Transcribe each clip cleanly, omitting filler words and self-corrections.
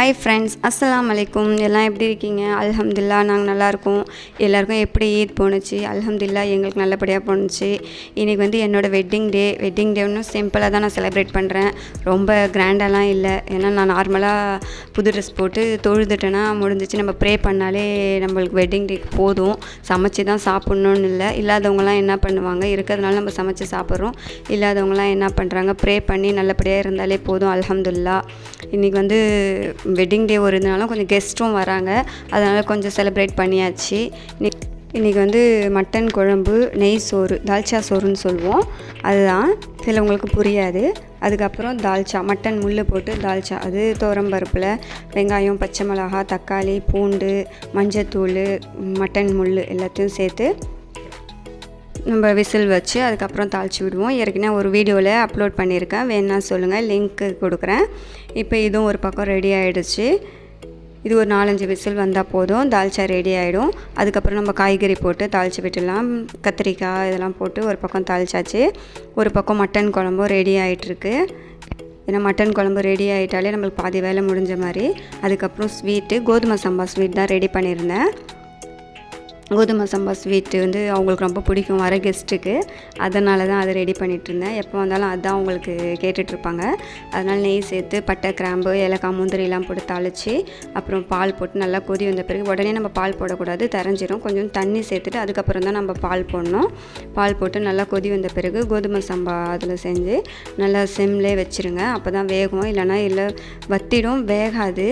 Hi friends, அஸ்ஸலாமு அலைக்கும். எல்லாம் எப்படி இருக்கீங்க? அல்ஹம்துலில்லாஹ் நாங்கள் நல்லாயிருக்கோம். எல்லாருக்கும் எப்படி ஈத் போணுச்சு? அல்ஹம்துலில்லாஹ் எங்களுக்கு நல்லபடியாக போணுச்சு. இன்றைக்கி என்னோடய வெட்டிங் டே இன்னும் சிம்பிளாக தான் நான் செலிப்ரேட் பண்ணுறேன். ரொம்ப கிராண்டாலாம் இல்லை. ஏன்னா நான் நார்மலாக புது ட்ரெஸ் போட்டு தொழுதுட்டேன்னா முடிஞ்சிச்சு. நம்ம ப்ரே பண்ணாலே நம்மளுக்கு வெட்டிங் டேக்கு போதும். சமைச்சு தான் சாப்பிட்ணுன்னு இல்லை. இல்லாதவங்களாம் என்ன பண்ணுவாங்க, இருக்கிறதுனால நம்ம சமைச்சு சாப்பிட்றோம். இல்லாதவங்களாம் என்ன பண்ணுறாங்க, ப்ரே பண்ணி நல்லபடியாக இருந்தாலே போதும். அல்ஹம்துலில்லாஹ் இன்றைக்கி வெட்டிங் டே வருதுனாலும் கொஞ்சம் கெஸ்ட்டும் வராங்க. அதனால் கொஞ்சம் செலிப்ரேட் பண்ணியாச்சு. இன்றைக்கி மட்டன் குழம்பு, நெய் சோறு, தால்ச்சா சோறுன்னு சொல்லுவோம். அதுதான் சிலவங்களுக்கு புரியாது. அதுக்கப்புறம் தால்ச்சா, மட்டன் முள் போட்டு தால்ச்சா, அது துவரம்பருப்பில் வெங்காயம், பச்சை மிளகாய், தக்காளி, பூண்டு, மஞ்சத்தூள், மட்டன் முள் எல்லாத்தையும் சேர்த்து நம்ம விசில் வச்சு அதுக்கப்புறம் தாளித்து விடுவோம். ஏற்கனவே ஒரு வீடியோவில் அப்லோட் பண்ணியிருக்கேன், வேணா சொல்லுங்கள், லிங்க்கு கொடுக்குறேன். இப்போ இதுவும் ஒரு பக்கம் ரெடி ஆகிடுச்சு. இது ஒரு 4-5 விசில் வந்தால் போதும், தால்ச்சா ரெடி ஆகிடும். அதுக்கப்புறம் நம்ம காய்கறி போட்டு தாளித்து விட்டுடலாம். கத்திரிக்காய் இதெல்லாம் போட்டு ஒரு பக்கம் தாளிச்சாச்சு. ஒரு பக்கம் மட்டன் குழம்பும் ரெடி ஆகிட்டுருக்கு. ஏன்னா மட்டன் குழம்பு ரெடி ஆகிட்டாலே நம்மளுக்கு பாதி வேலை முடிஞ்ச மாதிரி. அதுக்கப்புறம் ஸ்வீட்டு, கோதுமை சம்பா ஸ்வீட் தான் ரெடி பண்ணியிருந்தேன். கோதுமை சம்பா ஸ்வீட்டு அவங்களுக்கு ரொம்ப பிடிக்கும் வர கெஸ்ட்டுக்கு. அதனால தான் அதை ரெடி பண்ணிகிட்ருந்தேன். எப்போ வந்தாலும் அதுதான் அவங்களுக்கு கேட்டுட்ருப்பாங்க. அதனால் நெய் சேர்த்து பட்டை, கிராம்பு, ஏலக்காய், முந்திரிலாம் போட்டு தாளித்து அப்புறம் பால் போட்டு நல்லா கொதி வந்த பிறகு உடனே நம்ம பால் போடக்கூடாது, தெரிஞ்சிடும். கொஞ்சம் தண்ணி சேர்த்துட்டு அதுக்கப்புறம் தான் நம்ம பால் போடணும். பால் போட்டு நல்லா கொதி வந்த பிறகு கோதுமை சம்பா அதில் செஞ்சு நல்லா சிம்லே வச்சுருங்க. அப்போ தான் வேகும், இல்லைனா வத்திடும், வேகாது.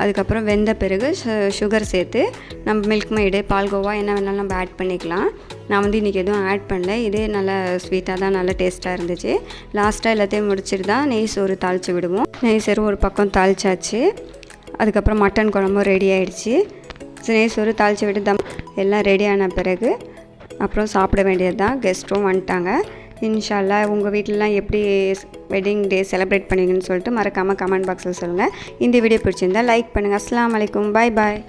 அதுக்கப்புறம் வெந்த பிறகு சுகர் சேர்த்து நம்ம மில்க் மெய்டு, பால்கோவா என்ன வேணாலும் நம்ம ஆட் பண்ணிக்கலாம். நான் இன்றைக்கி எதுவும் ஆட் பண்ணல. இதே நல்லா ஸ்வீட்டாக தான், நல்லா டேஸ்ட்டாக இருந்துச்சு. லாஸ்ட்டாக எல்லாத்தையும் முடிச்சுட்டு தான் நெய் சோறு தாளித்து விடுவோம். நெய் சோறு ஒரு பக்கம் தாளிச்சாச்சு. அதுக்கப்புறம் மட்டன் குழம்பும் ரெடி ஆகிடுச்சு. நெய் சோறு தாளித்து விட்டு தம் எல்லாம் ரெடி ஆன பிறகு அப்புறம் சாப்பிட வேண்டியது தான். கெஸ்ட்டும் வந்துட்டாங்க. இன்ஷா அல்லாஹ் உங்கள் வீட்டிலலாம் எப்படி வெட்டிங் டே செலிப்ரேட் பண்ணுவீங்கன்னு சொல்லிட்டு மறக்காமல் கமெண்ட் பாக்ஸில் சொல்லுங்கள். இந்த வீடியோ பிடிச்சிருந்தால் லைக் பண்ணுங்கள். அஸ்ஸலாமு அலைக்கும். பாய் பாய்.